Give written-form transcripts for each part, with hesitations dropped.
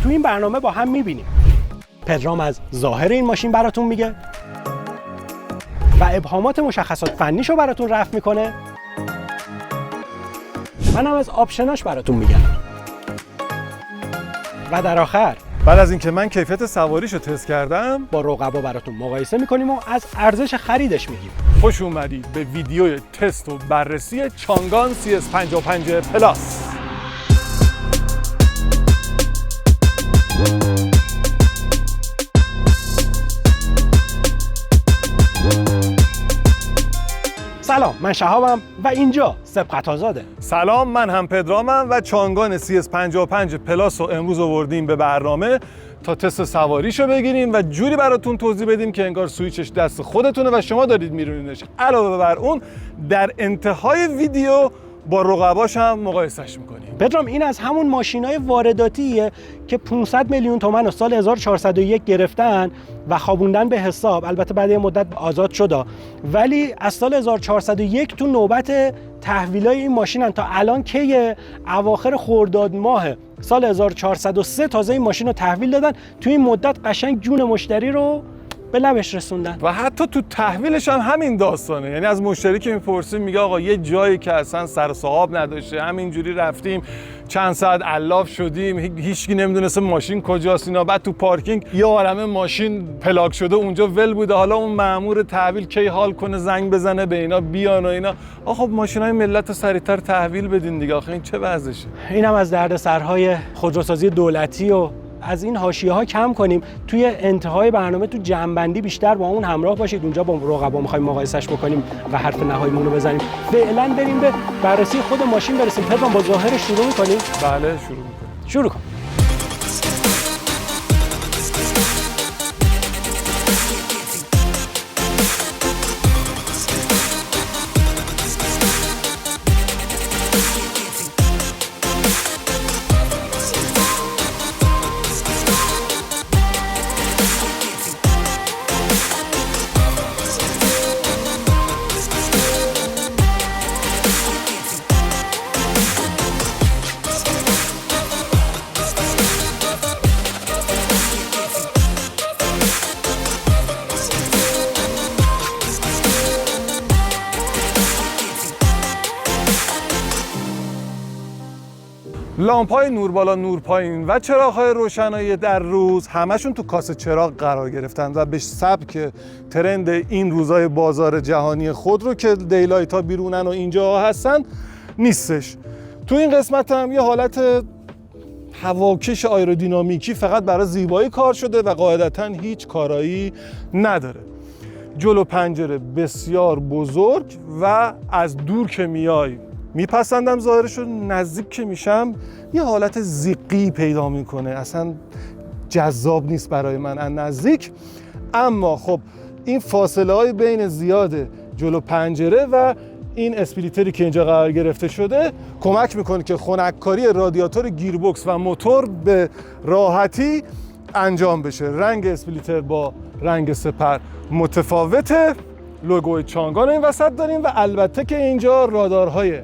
تو این برنامه با هم میبینیم. پدرام از ظاهر این ماشین براتون میگه و ابهامات مشخصات فنیشو براتون رفع میکنه. منم از آپشناش براتون میگم. و در آخر بعد از اینکه من کیفیت سواریشو تست کردم با رقبا براتون مقایسه میکنیم و از ارزش خریدش میگیم. خوش اومدید به ویدیوی تست و بررسی چانگان CS55 پلاس. سلام، من شهابم و اینجا سبقت آزاده. سلام، من هم پدرامم و چانگان CS55 پلاس رو امروز آوردیم به برنامه تا تست سواریشو بگیریم و جوری براتون توضیح بدیم که انگار سویچش دست خودتونه و شما دارید میرونینش. علاوه بر اون در انتهای ویدیو با رقباش هم مقایسهش میکنیم. پدرام، این از همون ماشینای وارداتیه که 500 میلیون تومان و سال 1401 گرفتن و خوابوندن به حساب. البته بعد یه مدت آزاد شد، ولی از سال 1401 تو نوبت تحویلای این ماشینن تا الان که اواخر خرداد ماه سال 1403 تازه این ماشین رو تحویل دادن. تو این مدت قشنگ جون مشتری رو به لبش رسوندن و حتی تو تحویلش هم همین داستانه. یعنی از مشتری که میپرسیم میگه آقا یه جایی که اصلا سر صاحب نداشته، همینجوری رفتیم چند ساعت علاف شدیم، هیچکی نمیدونسته ماشین کجاست اینا، بعد تو پارکینگ یه عالمه ماشین پلاک شده اونجا ول بوده، حالا اون مأمور تحویل کی حال کنه زنگ بزنه به اینا بیان و اینا. آخه ماشینای ملت رو سریعتر تحویل بدین دیگه. آخه این چه وضعشه؟ اینم از دردسرهای خودروسازی دولتی و از این حاشیه‌ها کم کنیم. توی انتهای برنامه تو جمع‌بندی بیشتر با اون همراه باشید. اونجا با رقبا می‌خوایم مقایسهش بکنیم و حرف نهاییمون رو بزنیم. فعلا بریم به بررسی خود ماشین برسیم. پدرام، با ظاهر شروع می‌کنیم؟ بله، شروع می‌کنیم. شروع کن. لامپ‌های نور بالا نور پایین و چراغ‌های روشنایی در روز همشون تو کاسه چراغ قرار گرفتن و به سبک ترند این روزای بازار جهانی خودرو که دیلایت‌ها بیرونن و اینجا هستن نیستش. تو این قسمت هم یه حالت هواکش آیرودینامیکی فقط برای زیبایی کار شده و قاعدتاً هیچ کارایی نداره. جلو پنجره بسیار بزرگ و از دور که میای میپسندم ظاهرشو، نزدیک که میشم یه حالت زیقی پیدا میکنه، اصلا جذاب نیست برای من از نزدیک. اما خب این فاصله های بین زیاده جلو پنجره و این اسپلیتری که اینجا قرار گرفته شده کمک میکنه که خنککاری رادیاتور گیربکس و موتور به راحتی انجام بشه. رنگ اسپلیتر با رنگ سپر متفاوته، لوگوی چانگان این وسط داریم و البته که اینجا رادارهای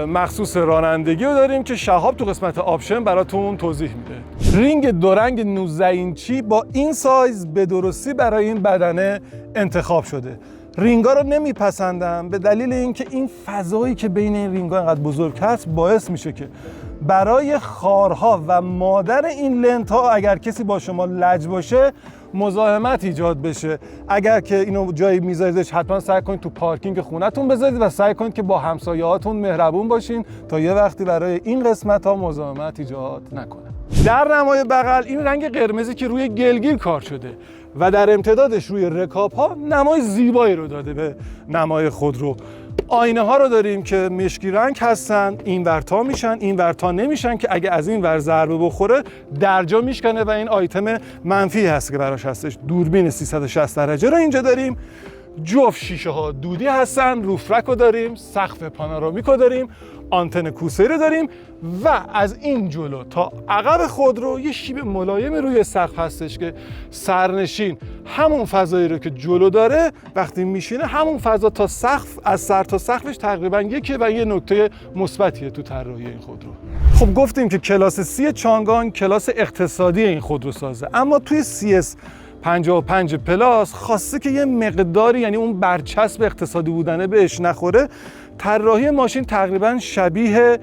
مخصوص رانندگی رو داریم که شهاب تو قسمت آپشن براتون توضیح میده. رینگ دو رنگ 19 اینچی با این سایز به درستی برای این بدنه انتخاب شده. رینگا رو نمیپسندم به دلیل اینکه این فضایی که بین این رینگا اینقدر بزرگ هست باعث میشه که برای خارها و مادر این لنت ها اگر کسی با شما لج باشه مزاحمت ایجاد بشه. اگر که اینو جایی میذاریدش حتما سعی کنید تو پارکینگ خونتون بذارید و سعی کنید که با همسایه‌هاتون مهربون باشین تا یه وقتی برای این قسمت ها مزاحمت ایجاد نکنه. در نمای بغل این رنگ قرمزی که روی گلگیر کار شده و در امتدادش روی رکاب ها نمای زیبایی رو داده به نمای خودرو. آینه ها رو داریم که مشکی رنگ هستن، این ورتا میشن این ورتا نمیشن که اگه از این ور ضربه بخوره درجا میشکنه و این آیتم منفی هست که براش هستش. دوربین 360 درجه رو اینجا داریم. جفت شیشه ها دودی هستن، روفرک رو داریم، سقف پانورامیک رو داریم. آنتن کوسه رو داریم و از این جلو تا عقب خودرو یه شیب ملایم روی سقف هستش که سرنشین همون فضایی رو که جلو داره وقتی میشینه همون فضا تا سقف از سر تا سقفش تقریبا یکه و یه نکته مثبتیه تو طراحی این خودرو. خب گفتیم که کلاس سی چانگان کلاس اقتصادی این خودرو سازه، اما توی CS 55 پلاس خواسته که یه مقداری یعنی اون برچسب اقتصادی بودنه بهش نخوره. طراحی ماشین تقریبا شبیه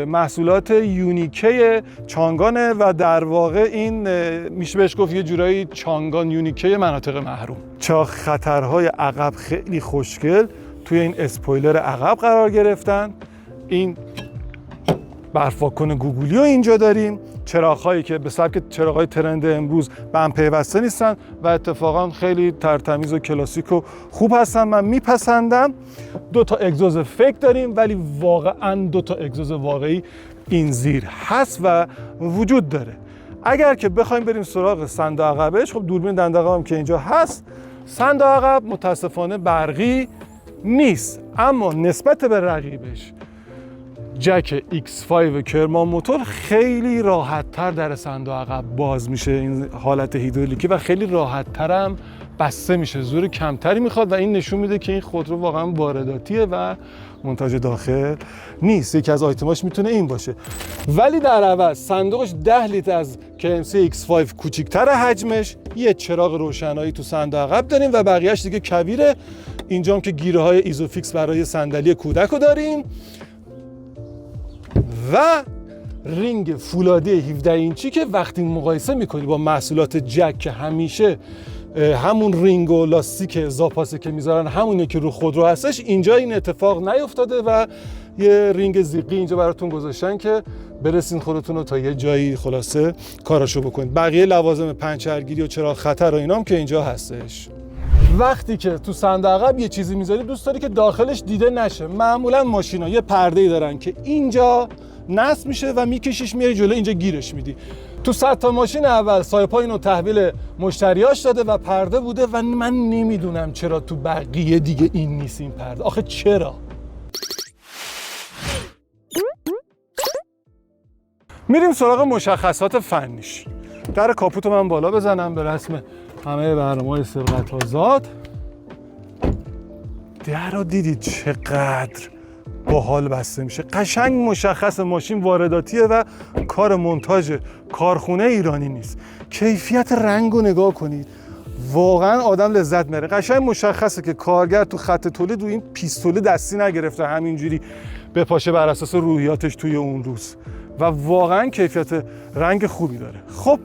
محصولات یونیکه چانگانه و در واقع این میشه بهش گفت یه جورایی چانگان یونیکه مناطق محروم. چرا خطرهای عقب خیلی خوشگل توی این اسپویلر عقب قرار گرفتن. این برف‌واکن گوگلی رو اینجا داریم، چراغ‌هایی که به سبک چراغ‌های ترند امروز به هم پیوسته نیستن و اتفاقا خیلی ترتمیز و کلاسیک و خوب هستن، من میپسندم. 2 تا اگزوز فیک داریم ولی واقعا 2 تا اگزوز واقعی این زیر هست و وجود داره. اگر که بخوایم بریم سراغ صندوق عقبش، خب دوربین دنده عقب هم که اینجا هست. صندوق عقب متاسفانه برقی نیست، اما نسبت به رقیبش جک X5 کرمان موتور خیلی راحت تر در صندوق عقب باز میشه این حالت هیدرولیکی و خیلی راحت تر هم بسته میشه، زور کمتری میخواد و این نشون میده که این خودرو واقعا وارداتیه و منتاج داخل نیست. یکی از آیتماش میتونه این باشه، ولی در عوض صندوقش 10 لیتر از KMC X5 کوچیک‌تر حجمش، یه چراغ روشنایی تو صندوق عقب داریم و بقیه‌اش دیگه کبیره. اینجا هم که گیره های ایزوفیکس برای صندلی کودک رو داریم و رینگ فولادی 17 اینچی که وقتی مقایسه میکنی با محصولات جک که همیشه همون رینگ و لاستیک زاپاسه که میذارن همونه که رو خودرو هستش، اینجا این اتفاق نیفتاده و یه رینگ زیقی اینجا براتون گذاشتن که برسین خودتون رو تا یه جایی خلاصه کاراشو بکنید. بقیه لوازم پنچرگیری و چراغ خطر و اینام که اینجا هستش. وقتی که تو صندوق عقب یه چیزی میذاری دوست داری که داخلش دیده نشه. معمولا ماشینا یه پرده‌ای دارن که اینجا نصب میشه و میکشیش میاری جلو، اینجا گیرش میدی. تو 100 تا ماشین اول سایپا اینو تحویل مشتریاش داده و پرده بوده و من نمیدونم چرا تو بقیه دیگه این نیست این پرده. آخه چرا؟ میریم سراغ مشخصات فنیش. در کاپوتو من بالا بزنم به رسم همه برنامه‌های سبقت آزاد. در رو دیدید چقدر باحال بسته میشه، قشنگ مشخص ماشین وارداتیه و کار مونتاژ کارخونه ایرانی نیست. کیفیت رنگ رو نگاه کنید، واقعا آدم لذت میبره. قشنگ مشخصه که کارگر تو خط تولید رو این پیستول دستی نگرفته همینجوری بپاشه بر اساس روحیاتش توی اون روز و واقعا کیفیت رنگ خوبی داره. خب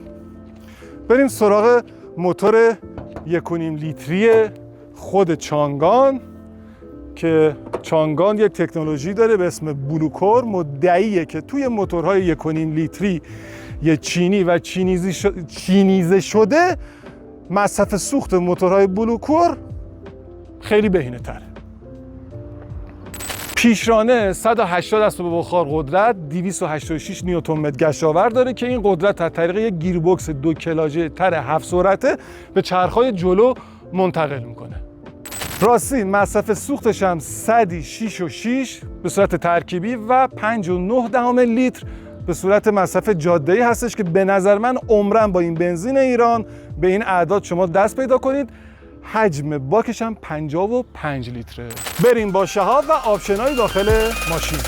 بریم سراغ موتور 1.5 لیتری خود چانگان که چانگان یک تکنولوژی داره به اسم بلوکور. مدعیه که توی موتورهای 1.5 لیتری یه چینی و چینیزه شده مصرف سوخت موتورهای بلوکور خیلی بهینه تره. پیشرانه 180 اسب بخار قدرت، 286 نیوتن متر گشت‌آور داره که این قدرت از طریق یک گیربکس 2 کلاژه تر 7 سرعته به چرخ‌های جلو منتقل میکنه. راستی مصرف سوختش هم 106 به صورت ترکیبی و 5.9 لیتر به صورت مصرف جاده‌ای هستش که به نظر من عمرن با این بنزین ایران به این اعداد شما دست پیدا کنید. حجم باکش هم 55 لیتره. بریم با شهاب و آپشن‌های داخل ماشین.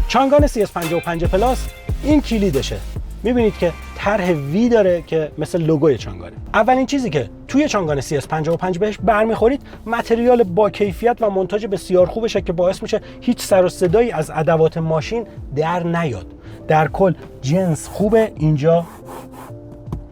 چانگان CS55 پلاس این کلیدشه. میبینید که طرح وی داره که مثل لوگوی چانگانه. اولین چیزی که توی چانگان CS55 بهش برمیخورید متریال با کیفیت و مونتاژ بسیار خوبشه که باعث میشه هیچ سر و صدایی از ادوات ماشین در نیاد. در کل جنس خوبه. اینجا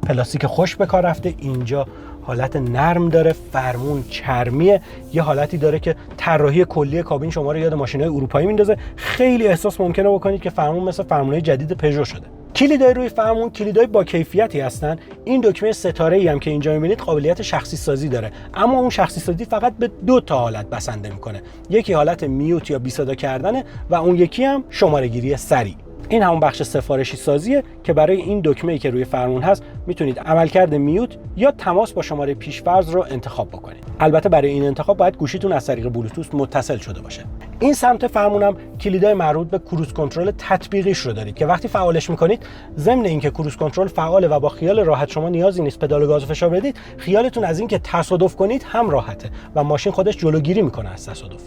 پلاستیک خوش به کار رفته، اینجا حالت نرم داره، فرمون چرمیه، یه حالتی داره که طراحی کلی کابین شما رو یاد ماشین‌های اروپایی میندازه. خیلی احساس ممکنه بکنید که فرمون مثل فرمون‌های جدید پژو شده. کلیدای روی فرمون کلیدای با کیفیتی هستن. این دکمه ستاره‌ای هم که اینجا می‌بینید قابلیت شخصی سازی داره، اما اون شخصی سازی فقط به 2 تا حالت بسنده می‌کنه. یکی حالت میوت یا بی صدا کردنه و اون یکی هم شماره‌گیری سریع. این همون بخش سفارشی سازیه که برای این دکمه‌ای که روی فرمون هست میتونید عملکرد میوت یا تماس با شماره پیش‌فرض رو انتخاب بکنید. البته برای این انتخاب باید گوشیتون از طریق بلوتوث متصل شده باشه. این سمت فرمونم کلیدای مربوط به کروز کنترل تطبیقیش رو دارید که وقتی فعالش میکنید، ضمن اینکه کروز کنترل فعاله و با خیال راحت شما نیازی نیست پدال گاز فشار بدید، خیالتون از اینکه تصادف کنید هم راحته و ماشین خودش جلوگیری میکنه از تصادف.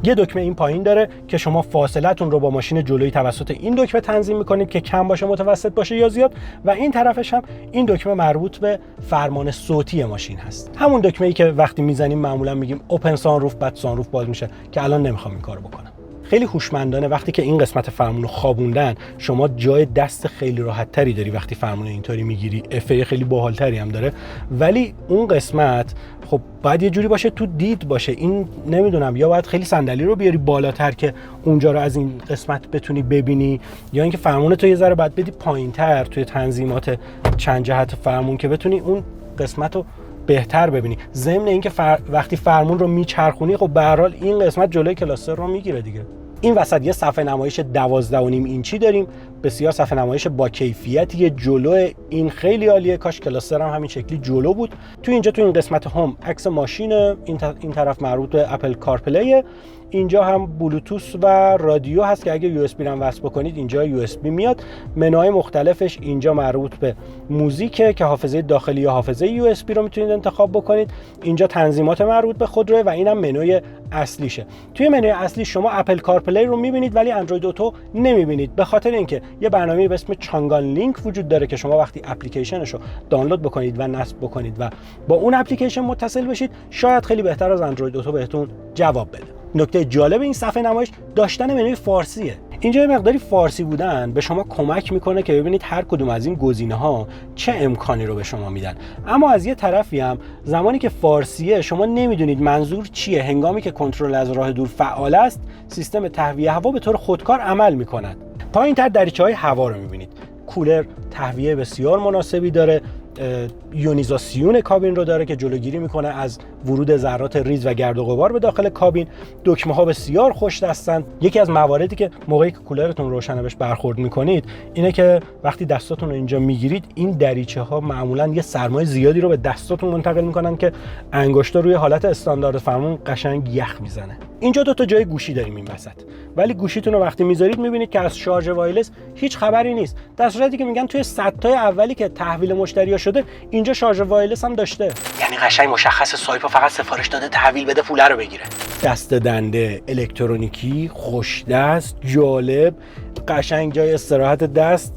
یه دکمه این پایین داره که شما فاصلتون رو با ماشین جلویی توسط این دکمه تنظیم میکنید که کم باشه، متوسط باشه یا زیاد، و این طرفش هم این دکمه مربوط به فرمان صوتی ماشین هست. همون دکمه‌ای که وقتی میزنیم معمولا میگیم اوپن سانروف، بعد سانروف باز میشه، که الان نمیخوام این کارو بکنم. خیلی هوشمندانه وقتی که این قسمت فرمون رو خوابوندن، شما جای دست خیلی راحت تری داری وقتی فرمون اینطوری میگیری، افه خیلی باحال تری هم داره. ولی اون قسمت خب باید یه جوری باشه تو دید باشه. این نمیدونم، یا باید خیلی صندلی رو بیاری بالاتر که اونجا رو از این قسمت بتونی ببینی، یا اینکه فرمون تو یه ذره باید بدی پایینتر توی تنظیمات چند جهت فرمون که بتونی اون قسمت رو بهتر ببینی. ضمن اینکه وقتی فرمون رو میچرخونی، خب به هر حال این قسمت جلوی کلاستر رو میگیره دیگه. این وسط یه صفحه نمایش 12.5 اینچی داریم، بسیار صفحه نمایش با کیفیتی. جلو این خیلی عالیه، کاش کلاستر هم همین شکلی جلو بود. تو اینجا تو این قسمت هم عکس ماشین، این طرف مربوط به اپل کارپلی، اینجا هم بلوتوث و رادیو هست که اگه یو اس بی رو وصل بکنید اینجا یو اس بی میاد. منوهای مختلفش اینجا مربوط به موزیکه که حافظه داخلی یا حافظه یو اس بی رو میتونید انتخاب بکنید. اینجا تنظیمات مربوط به خودروه و اینم منوی اصلیشه. توی منوی اصلی شما اپل کارپلی رو میبینید ولی اندروید اوتو نمیبینید، به خاطر اینکه یه برنامه‌ای به اسم چانگان لینک وجود داره که شما وقتی اپلیکیشنش رو دانلود بکنید و نصب بکنید و با اون اپلیکیشن متصل بشید، شاید خیلی بهتر از اندروید اوتو بهتون جواب بده. نکته جالب این صفحه نمایش داشتن منوی فارسیه. اینجا یه مقداری فارسی بودن به شما کمک میکنه که ببینید هر کدوم از این گزینه‌ها چه امکانی رو به شما میدن. اما از یه طرفی هم زمانی که فارسیه شما نمیدونید منظور چیه. هنگامی که کنترل از راه دور فعال است، سیستم تهویه هوا به طور خودکار عمل میکند. پایین‌تر دریچه‌های هوا رو میبینید. کولر تهویه بسیار مناسبی داره، یونیزاسیون کابین رو داره که جلوگیری میکنه از ورود ذرات ریز و گرد و غبار به داخل کابین. دکمه ها بسیار خوش دستن. یکی از مواردی که موقعی که کولرتون روشنه بهش برخورد میکنید اینه که وقتی دستاتون رو اینجا میگیرید، این دریچه ها معمولا یه سرمایه زیادی رو به دستاتون منتقل میکنن که انگشتا روی حالت استاندارد فرمون قشنگ یخ میزنه. اینجا 2 تا جای گوشی داریم این وسط، ولی گوشیتون رو وقتی میذارید میبینید که از شارژ وایرلس هیچ خبری نیست، در صورتی که میگن توی صدتای اولی که تحویل مشتری‌ها شده اینجا شارژ وایرلس هم داشته. یعنی قشنگ مشخص سایپا فقط سفارش داده تحویل بده پوله رو بگیره. دست دنده الکترونیکی، خوش دست، جالب، قشنگ جای استراحت دست،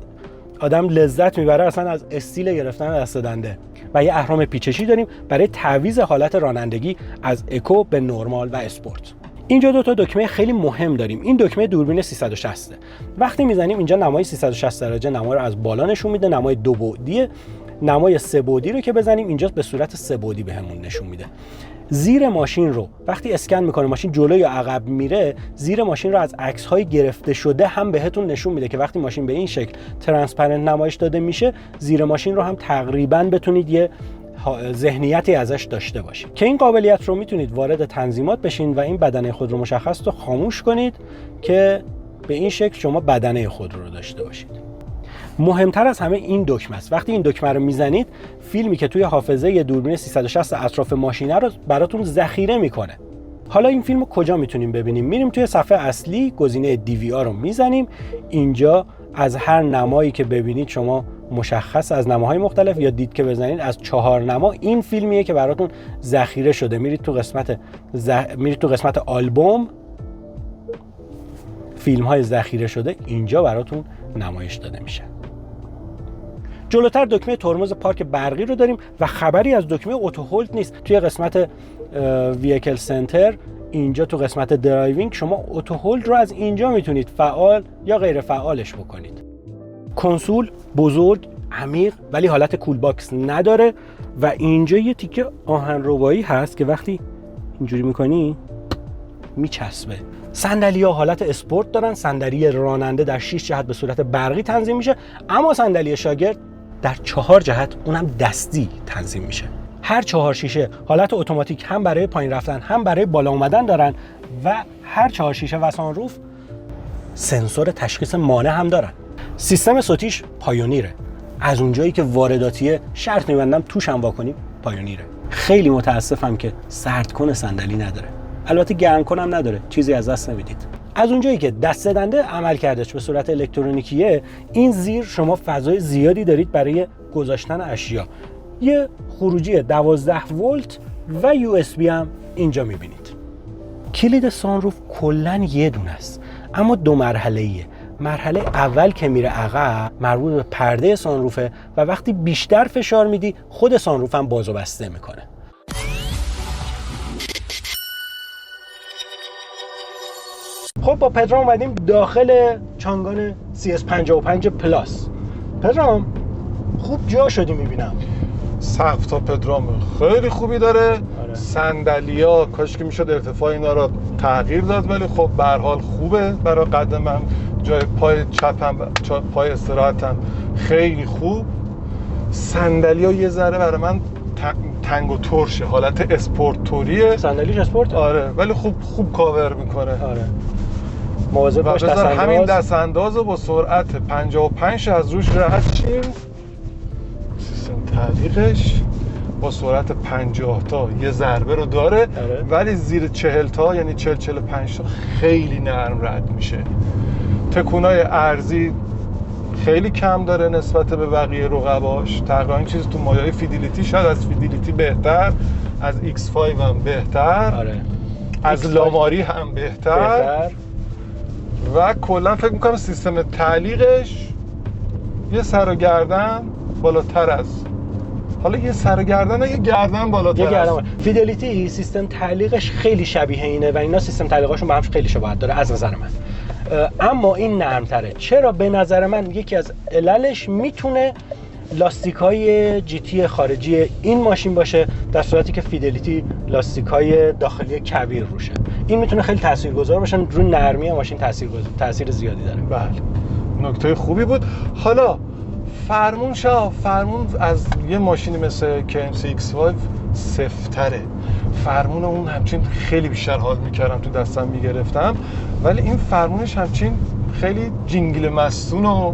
آدم لذت میبره اصلا از استیل گرفتن دست دنده. و یه اهرم پیچشی داریم برای تعویض حالت رانندگی از اکو به نرمال و اسپورت. اینجا 2 تا دکمه خیلی مهم داریم. این دکمه دوربین 360 وقتی میزنیم اینجا نمای 360 درجه نمای رو از بالا نشون میده، نمای 2 بعدیه. نمای 3 بعدی رو که بزنیم اینجا به صورت 3 بعدی بهمون نشون میده. زیر ماشین رو وقتی اسکن میکنه ماشین جلو یا عقب میره، زیر ماشین رو از عکس های گرفته شده هم بهتون نشون میده که وقتی ماشین به این شکل ترانسپرنت نمایش داده میشه، زیر ماشین رو هم تقریبا بتونید یه ذهنیتی ازش داشته باشید که این قابلیت رو میتونید وارد تنظیمات بشین و این بدنه خود رو مشخص رو خاموش کنید که به این شکل شما بدنه خود رو داشته باشید. مهمتر از همه این دکمه است. وقتی این دکمه رو میزنید، فیلمی که توی حافظه یه دوربین 360 اطراف ماشینه رو براتون ذخیره میکنه. حالا این فیلم رو کجا میتونیم ببینیم؟ میریم توی صفحه اصلی، گزینه DVR رو میزنیم. اینجا از هر نمایی که ببینید شما مشخص از نماهای مختلف یا دید که بزنید از 4 نما این فیلمیه که براتون ذخیره شده. میرید تو قسمت آلبوم، فیلم های ذخیره شده اینجا براتون نمایش داده میشه. جلوتر دکمه ترمز پارک برقی رو داریم و خبری از دکمه اوتو هولد نیست. توی قسمت ویکل سنتر اینجا تو قسمت درایوینگ شما اوتو هولد رو از اینجا میتونید فعال یا غیر فعالش بکنید. کنسول بزرگ، عمیق، ولی حالت کول باکس نداره و اینجا یه تیکه آهنربایی هست که وقتی اینجوری میکنی میچسبه. صندلی‌ها حالت اسپورت دارن، صندلی راننده در 6 جهت به صورت برقی تنظیم میشه، اما صندلی شاگرد در 4 جهت اونم دستی تنظیم میشه. هر 4 شیشه حالت اتوماتیک هم برای پایین رفتن هم برای بالا اومدن دارن و هر 4 شیشه و سانروف سنسور تشخیص مانع هم دارن. سیستم صوتیش پایونیره، از اونجایی که وارداتیه شرط میبندم توش هم واکنی پایونیره. خیلی متاسفم که سردکن صندلی نداره، البته گرم کنم نداره، چیزی از دست نمیدید. از اونجایی که دسته دنده عمل کردش به صورت الکترونیکیه، این زیر شما فضای زیادی دارید برای گذاشتن اشیا. یه خروجی 12 ولت و یو اس بی هم اینجا میبینید. کلید سانروف کلاً یه دونه است، اما 2 مرحله‌ایه. مرحله اول که میره عقب مربوط به پرده سانروفه و وقتی بیشتر فشار میدی خود سانروف هم باز و بسته میکنه. خب با پدرام اومدیم داخل چانگان CS55 پلاس. پدرام خوب جا شدی میبینم. سقف تا پدرام خیلی خوبی داره. صندلی‌ها کاش که میشد ارتفاع اینا رو تغییر داد، ولی خب به هر حال خوبه برای قد من. جای پای چپم، پای استراحتم خیلی خوب. صندلی‌ها یه ذره برای من تنگ و ترشه، حالت اسپورت توریه. صندلیش اسپورت؟ آره، ولی خوب کاور میکنه. آره. مواظب باش دست‌انداز. همین دست‌اندازو با سرعت 55 از روش رد شیم. سیستم تعلیقش با سرعت 50 تا یه ضربه رو داره. آره. ولی زیر 40 تا یعنی 40-45 تا خیلی نرم رد میشه. تکونای ارزی خیلی کم داره نسبت به بقیه رقباش. تقریبا این چیز تو مایه‌های فیدلیتی، شاید از فیدلیتی بهتر، از X5 هم بهتر. آره. از لاماری هم بهتر. و کلا فکر میکنم سیستم تعلیقش یه سر و گردن بالاتر از، حالا یه سر و گردن یه گردن بالاتر از فیدلیتی. سیستم تعلیقش خیلی شبیه اینه و اینا سیستم تعلیقاشون با هم خیلی شباهت داره از نظر من، اما این نرم‌تره. چرا؟ به نظر من یکی از عللش میتونه لاستیک‌های جی تی خارجی این ماشین باشه، در صورتی که فیدلیتی لاستیک‌های داخلی کبیر روشه. این میتونه خیلی تاثیرگذار باشه روی نرمی ماشین، تاثیر زیادی داره. بله، نکته خوبی بود. حالا فرمون از یه ماشینی مثل KMC X5 سفتره. فرمون اون همچین خیلی بیشتر حال میکردم، تو دستم میگرفتم، ولی این فرمونش همچین خیلی جینگل مستون و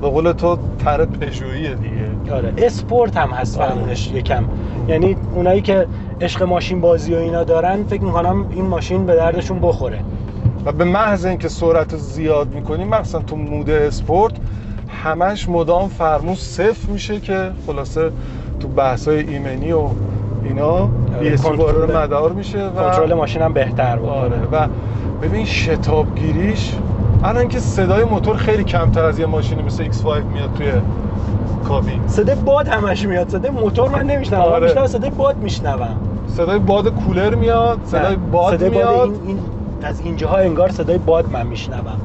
به قول تو تر پژوییه دیگه. آره، اسپورت هم هست فرمونش یکم. یعنی اونایی که عشق ماشین بازی و اینا دارن فکر میکنم این ماشین به دردشون بخوره. و به محض اینکه سرعت زیاد میکنی، مثلا تو مود اسپورت، همش مدام فرمون صفر میشه که خلاصه تو بحث‌های ایمنی و اینا وارد مدار میشه و کنترل ماشین هم بهتر بود. آره. و ببین شتابگیریش، الان که صدای موتور خیلی کمتر از یه ماشینی مثل X5 میاد توی کابین. صدای باد همش میاد، صدای موتور من نمیشنوم. آره. بیشتر صدای باد میشنوم. صدای باد کولر میاد، صدای باد میاد. باد این از اینجاها انگار صدای باد من میشنوم.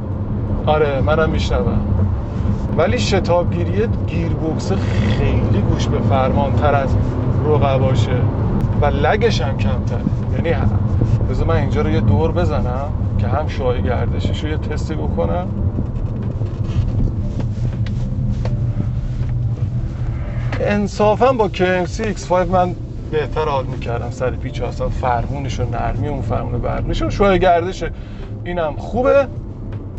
آره، منم میشنوم. ولی شتابگیری گیربکس خیلی گوش به فرمان‌تر از رقباشه و لگش هم کمتره. یعنی بذار من اینجا رو یه دور بزنم که هم شای گردشش رو یه تستی بکنم. انصافا با KMC X5 من بهتر حال میکردم سر پیچ ها. اصلا فرمونش و نرمی اون فرمون برقیش و شای گردش اینم خوبه.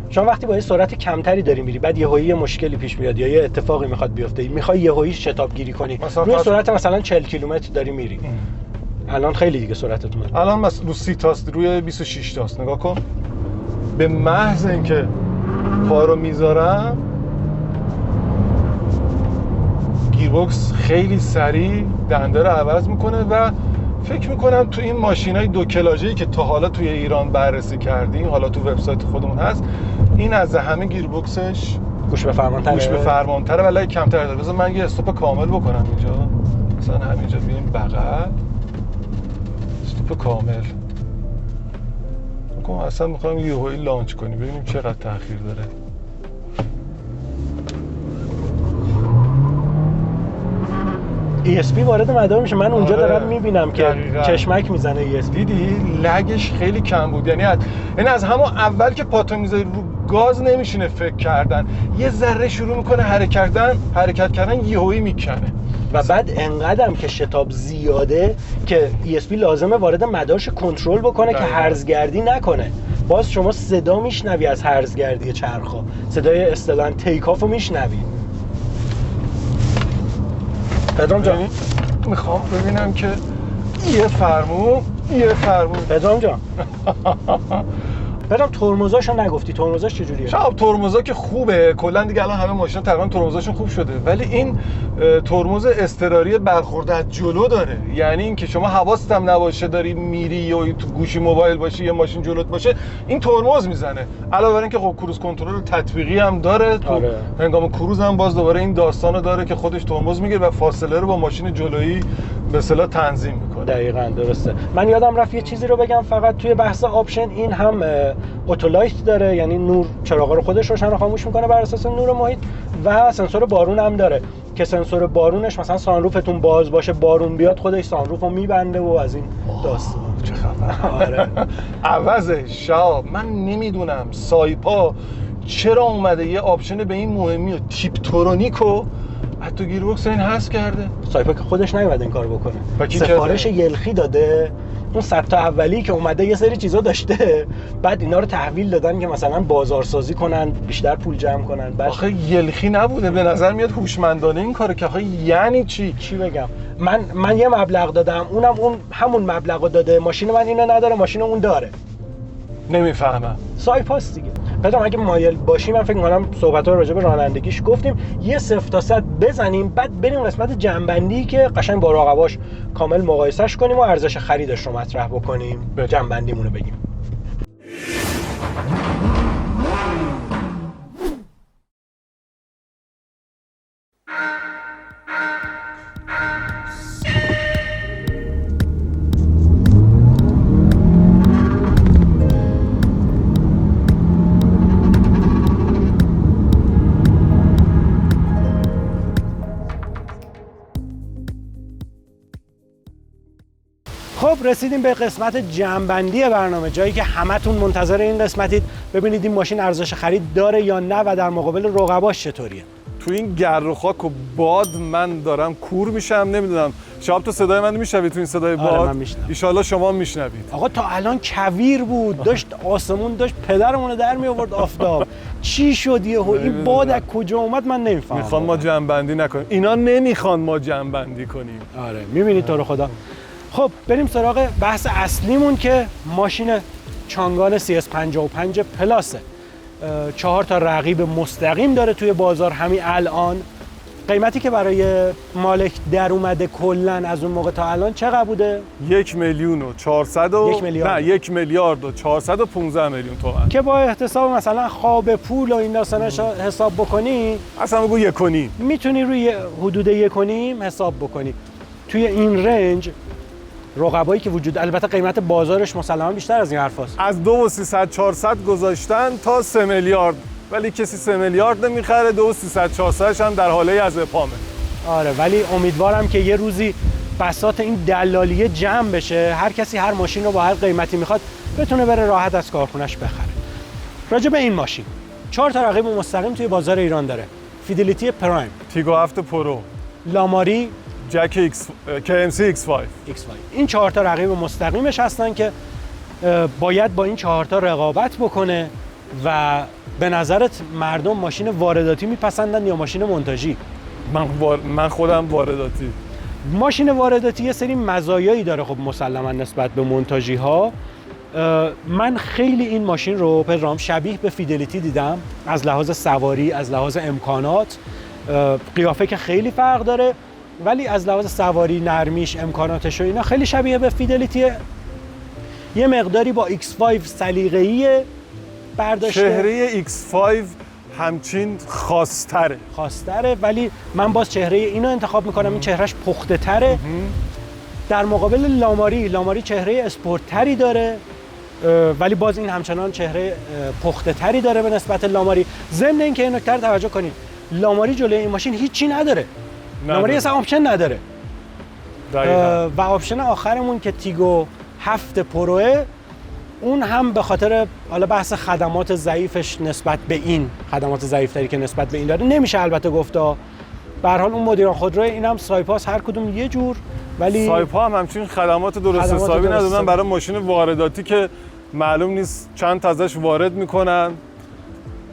شما وقتی با یه سرعت کمتری داری میری، بعد یهویی مشکلی پیش میاد یا یه اتفاقی میخواد بیفته، میخوای یهویی شتابگیری کنی، روی سرعت مثلا 40 کیلومتر داری میری. الان خیلی دیگه سرعتت اومد. الان مثلا رو 30 تاست، روی 26 تاست. نگاه کن، به محض اینکه پا رو میذارم گیربکس خیلی سریع دنده رو عوض میکنه و فکر میکنم تو این ماشینای 2 کلاژه‌ای که تا حالا توی ایران بررسی کردیم، حالا تو وبسایت خودمون هست، این از همه گیربکسش گوش به فرمان‌تره و لای کمتر داره. بذار من یه استاپ کامل بکنم اینجا، مثلا همینجا بیایم بغل، استاپ کامل بکنم. اصلا میخوام یهویی لانچ کنیم ببینیم چقدر تأخیر داره. ESP وارد مدار میشه. من اونجا آره. دارم میبینم که دقیقاً. چشمک میزنه ESP. دیدی لگش خیلی کم بود، یعنی از همون اول که پاتو میذاری رو گاز نمیشینه فکر کردن، یه ذره شروع میکنه حرکت کردن یهویی میکنه و بعد انقدرم که شتاب زیاده که ESP لازمه وارد مدارش کنترل بکنه که هرزگردی نکنه. باز شما صدا میشنوی از هرزگردی چرخا، صدای اصطلاحاً تیک آف رو میشنوی. پدرام جان میخوام ببینم که یه فرمون پدرام جان پدرام ترمزاشو نگفتی، ترمزاش چجوریه؟ شب ترمزا که خوبه، کلا دیگه الان همه ماشینا تقریبا ترمزاشون خوب شده، ولی این ترمز اضطراری برخورد از جلو داره. یعنی اینکه شما حواست هم نباشه داری میری یا تو گوشی موبایل باشی یه ماشین جلوت باشه، این ترمز میزنه. علاوه بر اینکه خب کروز کنترل تطبیقی هم داره تو هنگام کروز هم باز دوباره این داستانو داره که خودش ترمز میگیره و فاصله رو با ماشین جلویی به اصطلاح تنظیم میکنه. دقیقاً درسته. من یادم رفت یه چیزی رو بگم فقط توی بحث آپشن، این هم اتولایت داره، یعنی نور چراغا رو خودش روشن و خاموش میکنه بر اساس نور محیط، و سنسور بارون هم داره که سنسور بارونش مثلا سانروفتون باز باشه بارون بیاد خودش سانروف رو میبنده و از این داستان. چه خبر؟ آره. عوضش شاب من نمیدونم سایپا چرا اومده یه آپشن به این مهمی و تیپترونیکو حتی گیربکس این حذف کرده. سایپا که خودش نیومده این کارو بکنه، کی سفارش یلخی داده. اون 100 تا اولی که اومده یه سری چیزا داشته، بعد اینا رو تحویل دادن که مثلا بازارسازی کنن، بیشتر پول جمع کنن. بعد آخه یلخی نبوده، به نظر میاد هوشمندانه این کارو که آخه یعنی چی بگم. من یه مبلغ دادم، اونم همون مبلغو داده، ماشین من اینو نداره، ماشین اون داره. نمیفهمم. سایپاس دیگه. پدرام اگه مایل باشی من فکر می‌کنم صحبت‌ها راجع به رانندگیش گفتیم، یه 0 تا 100 بزنیم، بعد بریم قسمت جنبندی که قشنگ با راقباش کامل مقایسهش کنیم و ارزش خریدش رو مطرح بکنیم، جنبندیمون رو بگیم. خب رسیدیم به قسمت جمع‌بندی برنامه، جایی که همتون منتظر این قسمتید ببینید این ماشین ارزش خرید داره یا نه و در مقابل رقباش چطوریه. تو این گرد و خاک و باد من دارم کور میشم، نمیدونم شب تو صدای من میشنوید تو این صدای باد؟ آره من میشنوم. ان شاءالله شما میشنوید. آقا تا الان کویر بود، داشت آسمون داشت پدرمون رو در می آورد آفتاب. چی شد یهو این باد از کجا اومد من نمیفهمم. میخوان ما جمع‌بندی نکنیم، اینا نمیخوان ما جمع‌بندی کنیم. آره میبینید تو رو خدا. خب بریم سراغ بحث اصلیمون که ماشین چانگان CS55 پلاسه. 4 تا رقیب مستقیم داره توی بازار همین الان. قیمتی که برای مالک در اومده کلن از اون موقع تا الان چقدر بوده؟ 1 میلیون و 400 نه 1 میلیارد و 415 میلیون تومان که با احتساب مثلا خواب پول و این داستاناش حساب بکنی اصلا بگو 1.5 میتونی روی حدود 1.5 حساب بکنی. توی این رنج رقبایی که وجود، البته قیمت بازارش مسلماً بیشتر از این حرفاست، از 2.300 400 گذاشتن تا 3 میلیارد، ولی کسی 3 میلیارد نمیخره، 2.300 400 هم در حاله از اپامه. آره ولی امیدوارم که یه روزی بساط این دلالیه جمع بشه، هر کسی هر ماشین رو با هر قیمتی میخواد بتونه بره راحت از کارخونش بخره. راجع به این ماشین 4 تا رقیب مستقیم توی بازار ایران داره. فیدلیتی پرایم، تیگو 7 پرو، لاماری، جک ایکس KMC X5. این 4 تا رقیب مستقیمش هستن که باید با این 4 تا رقابت بکنه. و به نظرت مردم ماشین وارداتی میپسندن یا ماشین مونتاژی؟ من خودم وارداتی. ماشین وارداتی یه سری مزایایی داره خب مسلما نسبت به مونتاژی ها. من خیلی این ماشین رو پدرام شبیه به فیدلیتی دیدم، از لحاظ سواری، از لحاظ امکانات. قیافه که خیلی فرق داره ولی از لحاظ سواری، نرمیش، امکاناتش و اینا خیلی شبیه به فیدلیتیه. یه مقداری با X5 سلیقه‌ای برداشته. چهره X5 همچین خاص‌تره ولی من باز چهره اینو انتخاب میکنم، این چهرهش پخته تره. در مقابل لاماری چهره اسپورت تری داره ولی باز این همچنان چهره پخته تری داره به نسبت لاماری. ضمن اینکه این نکته رو توجه کنید، لاماری جلوی این ماشین هیچی نداره. لاماری اصلا آپشن نداره. و آپشن آخرمون که تیگو 7 پروه، اون هم به خاطر حالا بحث خدمات ضعیفش نسبت به این خدمات ضعیف‌تری که نسبت به این داره نمیشه البته گفتا. به هر حال اون مدیران خودرو اینم سایپاس هر کدوم یه جور، ولی سایپا هم همچین خدمات درست حسابی ندادن برای ماشین وارداتی که معلوم نیست چند تا ازش وارد میکنن،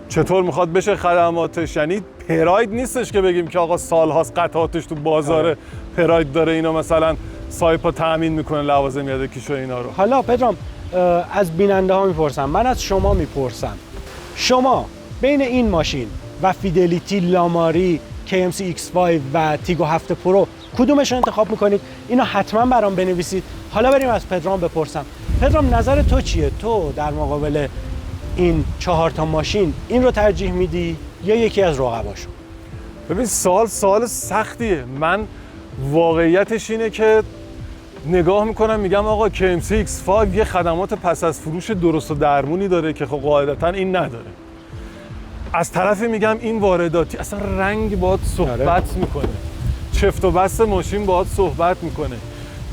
چطور میخواد بشه خدماتش. یعنی پراید نیستش که بگیم که آقا سالهاست قطعاتش تو بازار پراید داره اینا مثلا سایپا تامین میکنه لوازم یدکیشو اینا رو. حالا پدرام از بیننده ها میپرسم، من از شما میپرسم، شما بین این ماشین و فیدلیتی، لاماری، KMC X5 و تیگو 7 پرو کدومش رو انتخاب میکنید؟ اینو حتما برام بنویسید. حالا بریم از پدرام بپرسم. پدرام نظر تو چیه؟ تو در مقابل این 4 تا ماشین این رو ترجیح میدی یا یکی از رقباشو؟ ببین سوال سختیه. من واقعیتش اینه که نگاه میکنم میگم آقا KMC X5 یه خدمات پس از فروش درست و درمونی داره که خب قاعدتا این نداره. از طرفی میگم این وارداتی اصلا رنگ باهات صحبت میکنه، چفت و بست ماشین باهات صحبت میکنه،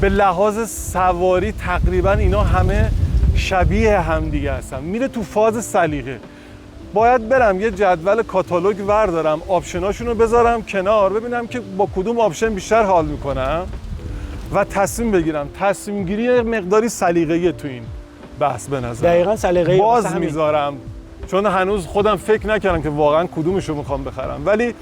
به لحاظ سواری تقریبا اینا همه شبیه همدیگه هستن، میره تو فاز سلیقه. باید برم یه جدول کاتالوگ وردارم، آپشناشون رو بذارم کنار، ببینم که با کدوم آپشن بیشتر حال میکنم و تصمیم بگیرم. تصمیم گیری مقداری سلیقه‌ای تو این بحث به نظر. دقیقاً سلیقه‌ای باز میذارم چون هنوز خودم فکر نکردم که واقعا کدومشو میخوام بخرم، ولی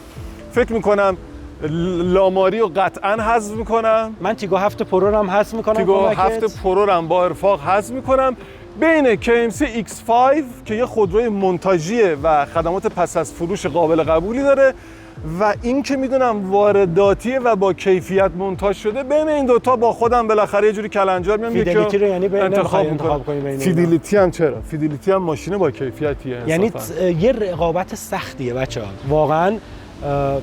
فکر میکنم لاماری رو قطعا حذف میکنم. من تیگو 7 پرو رو هم حذف میکنم. تیگو 7 پرو رو هم با ارفاق حذف میکنم. بین KMC X5 که یه خودروی مونتاژیه و خدمات پس از فروش قابل قبولی داره و این که میدونم وارداتیه و با کیفیت مونتاژ شده، بین این دوتا با خودم بالاخره یه جوری کلنجار میام فیدلیتی رو یعنی انتخاب کنم. فیدلیتی هم چرا؟ فیدلیتی هم ماشین با کیفیتیه. یعنی یه رقابت سختیه بچه‌ها. واقعا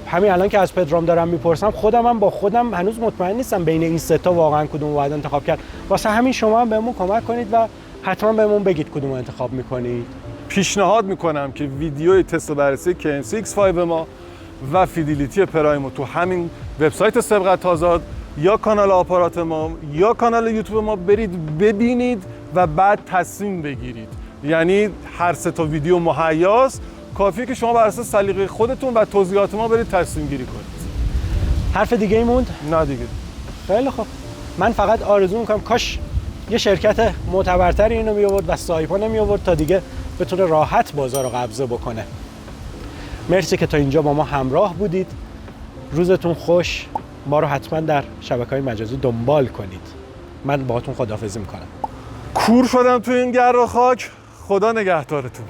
همین الان که از پدرام دارم میپرسم خودم هم با خودم هنوز مطمئن نیستم بین این سه تا واقعا کدوم رو باید انتخاب کرد. واسه همین شما هم بهمون کمک کنید و حتما بهمون بگید کدوم رو انتخاب میکنید. پیشنهاد میکنم که ویدیوی تست و بررسی KMC X5 ما و فیدلیتی پرایم تو همین وبسایت سبقت آزاد یا کانال آپارات ما یا کانال یوتیوب ما برید ببینید و بعد تصمیم بگیرید. یعنی هر سه تا ویدیو مهیاست، کافیه که شما بر اساس سلیقه خودتون و توضیحات ما برید تصمیم گیری کنید. حرف دیگه ای موند؟ نه دیگه. خیلی خوب. من فقط آرزو میکنم کاش یه شرکت معتبرتری اینو می آورد و سایپا نمی آورد تا دیگه بتونه راحت بازار رو قبضه بکنه. مرسی که تا اینجا با ما همراه بودید. روزتون خوش. ما رو حتما در شبکه‌های مجازی دنبال کنید. من باهاتون خداحافظی میکنم. کور شدم تو این گر و خاک. خدا نگهدارتون.